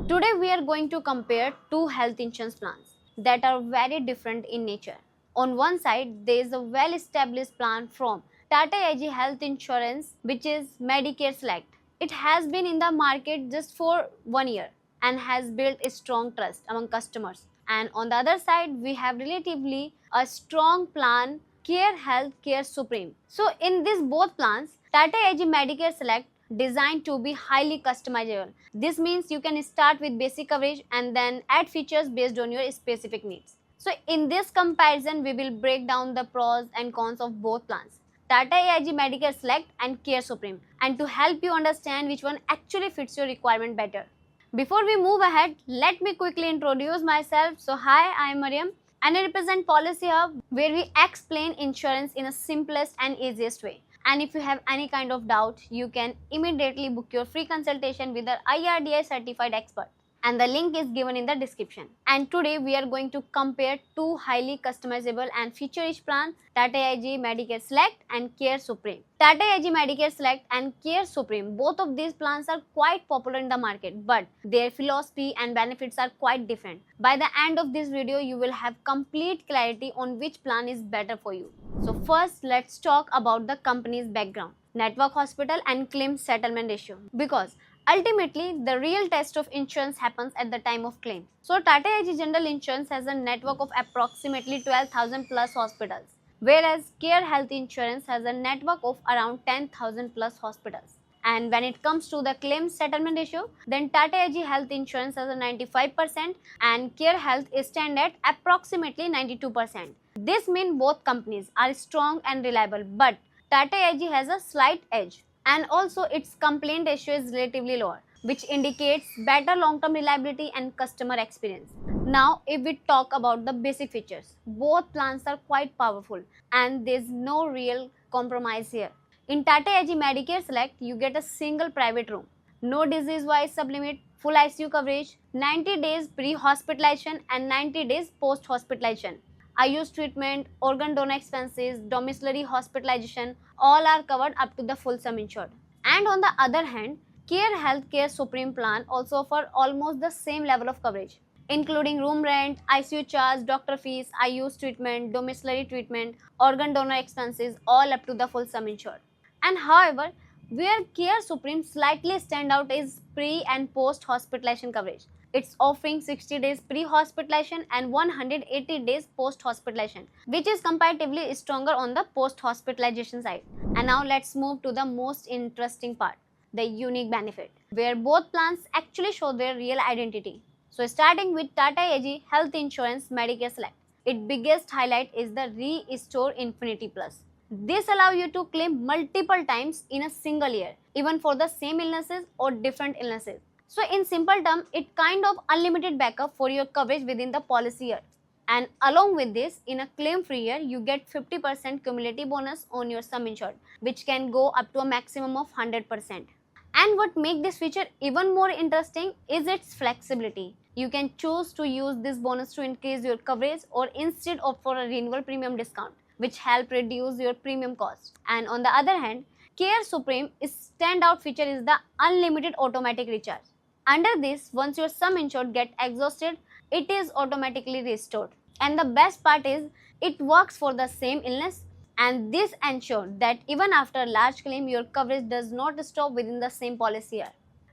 Today we are going to compare two health insurance plans that are very different in nature. On one side, there is a well-established plan from Tata AG Health Insurance, which is Medicare Select. It has been in the market just for 1 year and has built a strong trust among customers. And on the other side, we have relatively a strong plan, Care Health Care Supreme. So in these both plans, Tata AG Medicare Select designed to be highly customizable. This means you can start with basic coverage and then add features based on your specific needs. So in this comparison, we will break down the pros and cons of both plans, Tata AIG Medicare Select and Care Supreme, and to help you understand which one actually fits your requirement better. Before we move ahead, let me quickly introduce myself. So hi, I am Mariam and I represent Policy Hub, where we explain insurance in a simplest and easiest way. And if you have any kind of doubt, you can immediately book your free consultation with our IRDA certified expert. And the link is given in the description. And today we are going to compare two highly customizable and feature-rich plans, Tata AIG Medicare Select and Care Supreme. Tata AIG Medicare Select and Care Supreme, both of these plans are quite popular in the market, but their philosophy and benefits are quite different. By the end of this video, you will have complete clarity on which plan is better for you. So first, let's talk about the company's background, network hospital and claim settlement ratio, because ultimately, the real test of insurance happens at the time of claim. So, Tata AG General Insurance has a network of approximately 12,000 plus hospitals, whereas Care Health Insurance has a network of around 10,000 plus hospitals. And when it comes to the claim settlement ratio, then Tata AG Health Insurance has a 95% and Care Health is stand at approximately 92%. This means both companies are strong and reliable, but Tata AG has a slight edge. And also its complaint ratio is relatively lower, which indicates better long-term reliability and customer experience. Now, if we talk about the basic features, both plans are quite powerful and there's no real compromise here. In Tata AG Medicare Select, you get a single private room, no disease-wise sublimit, full ICU coverage, 90 days pre-hospitalization and 90 days post-hospitalization. IU's treatment, organ donor expenses, domiciliary hospitalization, all are covered up to the full sum insured. And on the other hand, Care Health Care Supreme plan also offer almost the same level of coverage, including room rent, ICU charge, doctor fees, IU's treatment, domiciliary treatment, organ donor expenses, all up to the full sum insured. And however, where Care Supreme slightly stand out is pre and post hospitalization coverage. It's offering 60 days pre-hospitalization and 180 days post-hospitalization, which is comparatively stronger on the post-hospitalization side. And now let's move to the most interesting part, the unique benefit, where both plans actually show their real identity. So starting with Tata AG Health Insurance Medicare Select, its biggest highlight is the Restore Infinity Plus. This allows you to claim multiple times in a single year, even for the same illnesses or different illnesses. So in simple terms, it kind of unlimited backup for your coverage within the policy year. And along with this, in a claim-free year, you get 50% cumulative bonus on your sum insured, which can go up to a maximum of 100%. And what makes this feature even more interesting is its flexibility. You can choose to use this bonus to increase your coverage or instead opt for a renewal premium discount, which help reduce your premium cost. And on the other hand, Care Supreme standout feature is the unlimited automatic recharge. Under this, once your sum insured get exhausted, it is automatically restored. And the best part is, it works for the same illness, and this ensures that even after a large claim, your coverage does not stop within the same policy year.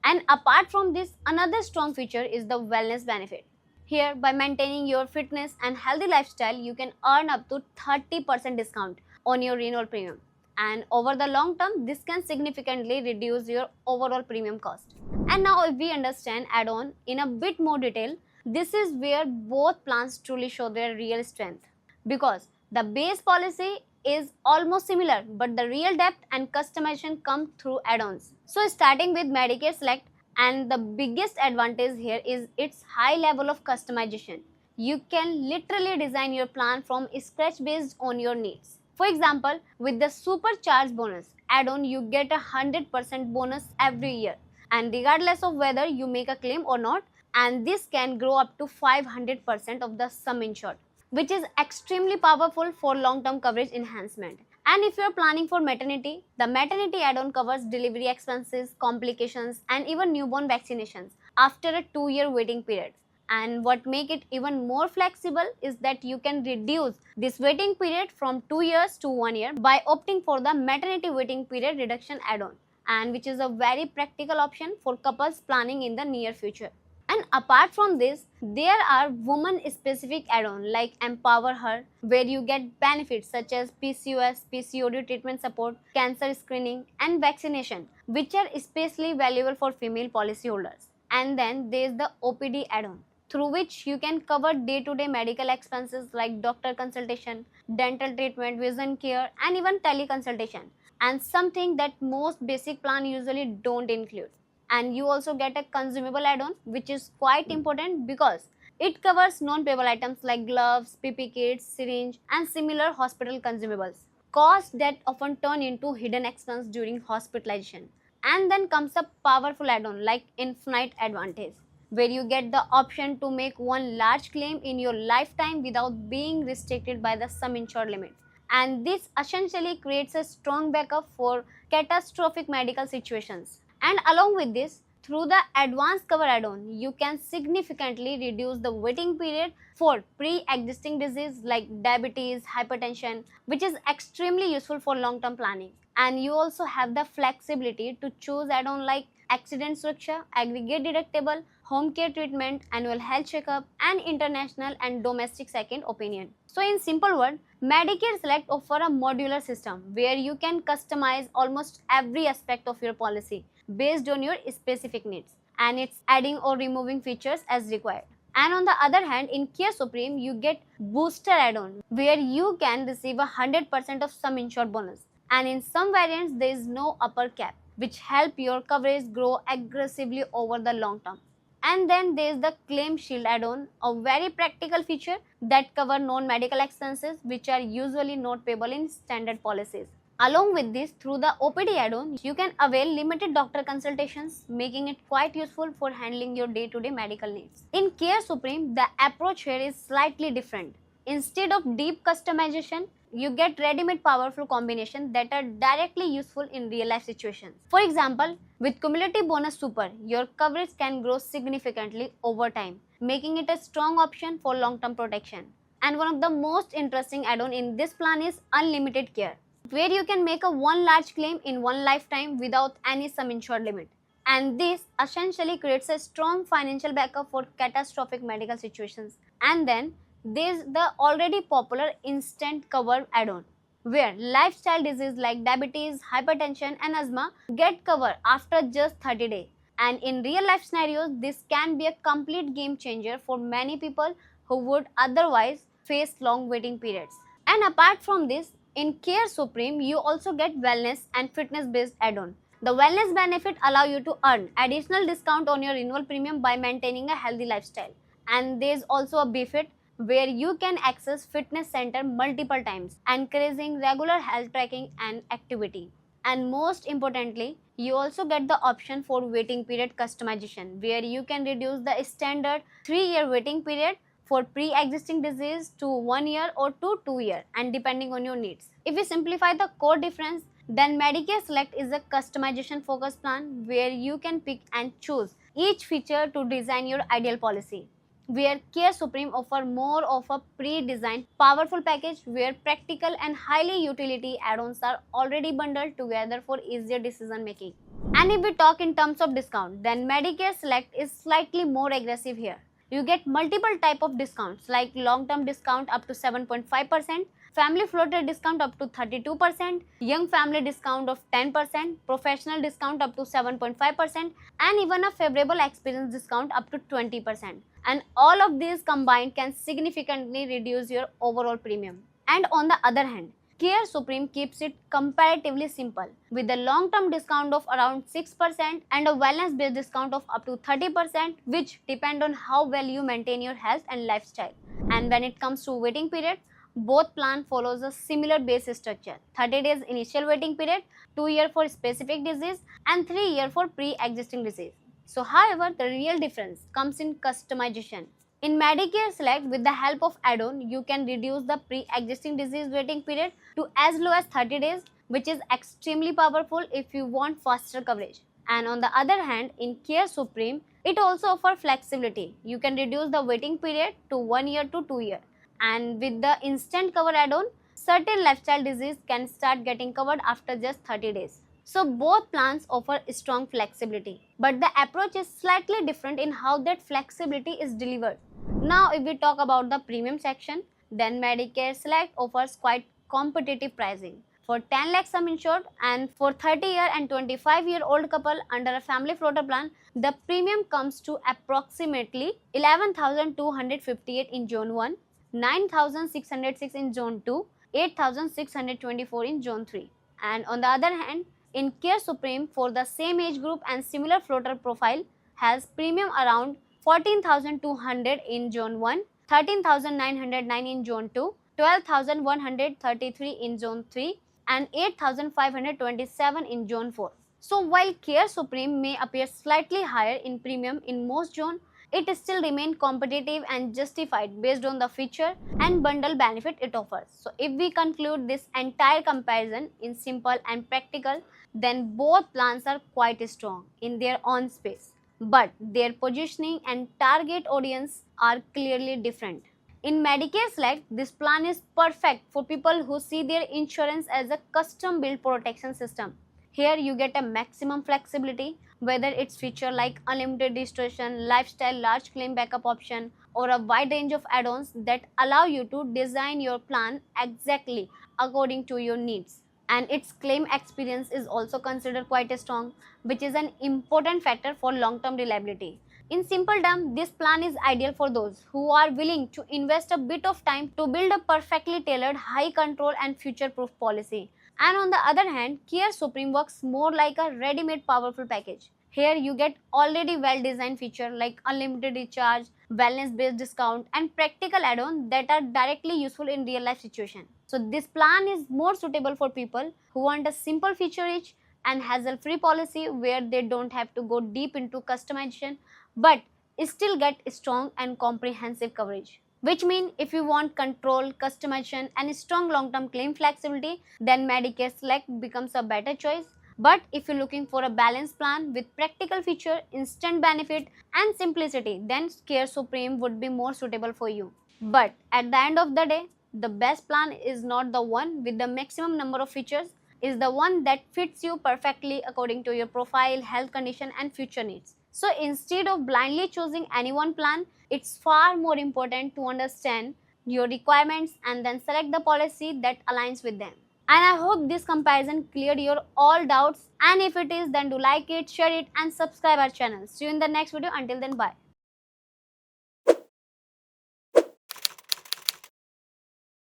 And apart from this, another strong feature is the wellness benefit. Here, by maintaining your fitness and healthy lifestyle, you can earn up to 30% discount on your renewal premium. And over the long term, this can significantly reduce your overall premium cost. And now if we understand add-on in a bit more detail, this is where both plans truly show their real strength. Because the base policy is almost similar, but the real depth and customization come through add-ons. So starting with Medicare Select, and the biggest advantage here is its high level of customization. You can literally design your plan from scratch based on your needs. For example, with the Supercharge bonus add-on, you get a 100% bonus every year, and regardless of whether you make a claim or not, and this can grow up to 500% of the sum insured, which is extremely powerful for long-term coverage enhancement. And if you are planning for maternity, the maternity add-on covers delivery expenses, complications, and even newborn vaccinations after a 2-year waiting period. And what make it even more flexible is that you can reduce this waiting period from 2 years to 1 year by opting for the maternity waiting period reduction add-on, and which is a very practical option for couples planning in the near future. And apart from this, there are woman specific add-on like Empower Her, where you get benefits such as PCOS, PCOD treatment support, cancer screening, and vaccination, which are especially valuable for female policyholders. And then there is the OPD add-on, through which you can cover day-to-day medical expenses like doctor consultation, dental treatment, vision care, and even teleconsultation, and something that most basic plan usually don't include. And you also get a consumable add-on, which is quite important because it covers non-payable items like gloves, PP kits, syringe, and similar hospital consumables, costs that often turn into hidden expense during hospitalization. And then comes a powerful add-on like Infinite Advantage, where you get the option to make one large claim in your lifetime without being restricted by the sum insured limit. And this essentially creates a strong backup for catastrophic medical situations. And along with this, through the advanced cover add-on, you can significantly reduce the waiting period for pre-existing disease like diabetes, hypertension, which is extremely useful for long-term planning. And you also have the flexibility to choose add-on like accident suraksha, aggregate deductible, home care treatment, annual health checkup, and international and domestic second opinion. So in simple word, Medicare Select offer a modular system where you can customize almost every aspect of your policy based on your specific needs, and it's adding or removing features as required. And on the other hand, in Care Supreme, you get booster add-on where you can receive 100% of sum insured bonus. And in some variants, there is no upper cap, which help your coverage grow aggressively over the long term. And then there is the Claim Shield add-on, a very practical feature that cover non-medical expenses which are usually not payable in standard policies. Along with this, through the OPD add-on, you can avail limited doctor consultations, making it quite useful for handling your day-to-day medical needs. In Care Supreme, the approach here is slightly different. Instead of deep customization, you get ready-made powerful combinations that are directly useful in real-life situations. For example, with Cumulative Bonus Super, your coverage can grow significantly over time, making it a strong option for long-term protection. And one of the most interesting add-on in this plan is Unlimited Care, where you can make a one large claim in one lifetime without any sum insured limit. And this essentially creates a strong financial backup for catastrophic medical situations. And then there's the already popular Instant Cover add-on, where lifestyle diseases like diabetes, hypertension, and asthma get covered after just 30 days. And in real life scenarios, this can be a complete game changer for many people who would otherwise face long waiting periods. And apart from this, in Care Supreme, you also get wellness and fitness based add-on. The wellness benefit allow you to earn additional discount on your renewal premium by maintaining a healthy lifestyle. And there is also a BeFit, where you can access fitness center multiple times, encouraging regular health tracking and activity. And most importantly, you also get the option for waiting period customization, where you can reduce the standard 3-year waiting period for pre-existing disease to 1 year or to 2 years, and depending on your needs. If we simplify the core difference, then Medicare Select is a customization focused plan where you can pick and choose each feature to design your ideal policy, where Care Supreme offer more of a pre-designed powerful package where practical and highly utility add-ons are already bundled together for easier decision making. And if we talk in terms of discount, then Medicare Select is slightly more aggressive here. You get multiple type of discounts like long-term discount up to 7.5%, family floater discount up to 32%, young family discount of 10%, professional discount up to 7.5%, and even a favorable experience discount up to 20%. And all of these combined can significantly reduce your overall premium. And on the other hand, Care Supreme keeps it comparatively simple with a long-term discount of around 6% and a wellness-based discount of up to 30%, which depend on how well you maintain your health and lifestyle. And when it comes to waiting period, both plan follows a similar base structure: 30 days initial waiting period, 2 years for specific disease, and 3 years for pre-existing disease. So however, the real difference comes in customization. In Medicare Select, with the help of add-on, you can reduce the pre-existing disease waiting period to as low as 30 days, which is extremely powerful if you want faster coverage. And on the other hand, in Care Supreme, it also offers flexibility. You can reduce the waiting period to 1 year to 2 years. And with the instant cover add-on, certain lifestyle disease can start getting covered after just 30 days. So both plans offer strong flexibility, but the approach is slightly different in how that flexibility is delivered. Now if we talk about the premium section, then Medicare Select offers quite competitive pricing. For 10 lakh sum insured and for 30-year and 25-year-old couple under a family floater plan, the premium comes to approximately 11,258 in Zone 1, 9,606 in Zone 2, 8,624 in Zone 3. And on the other hand, in Care Supreme for the same age group and similar floater profile has premium around 14,200 in Zone 1, 13,909 in Zone 2, 12,133 in Zone 3 and 8,527 in Zone 4. So while Care Supreme may appear slightly higher in premium in most zones, it still remains competitive and justified based on the feature and bundle benefit it offers. So if we conclude this entire comparison in simple and practical, then both plans are quite strong in their own space, but their positioning and target audience are clearly different. In Medicare Select, this plan is perfect for people who see their insurance as a custom built protection system. Here you get a maximum flexibility, whether it's feature like unlimited registration, lifestyle large claim backup option, or a wide range of add-ons that allow you to design your plan exactly according to your needs. And its claim experience is also considered quite strong, which is an important factor for long-term reliability. In simple terms, this plan is ideal for those who are willing to invest a bit of time to build a perfectly tailored, high control and future-proof policy. And on the other hand, Care Supreme works more like a ready-made powerful package. Here you get already well-designed features like unlimited recharge, wellness-based discount and practical add-ons that are directly useful in real-life situations. So this plan is more suitable for people who want a simple feature-rich and hassle-free policy where they don't have to go deep into customization but still get strong and comprehensive coverage. Which means if you want control, customization and strong long-term claim flexibility, then Medicare Select becomes a better choice. But if you're looking for a balanced plan with practical feature, instant benefit and simplicity, then Care Supreme would be more suitable for you. But at the end of the day, the best plan is not the one with the maximum number of features, is the one that fits you perfectly according to your profile, health condition and future needs. So instead of blindly choosing any one plan, it's far more important to understand your requirements and then select the policy that aligns with them. And I hope this comparison cleared your all doubts, and if it is, then do like it, share it and subscribe our channel. See you in the next video. Until then, bye.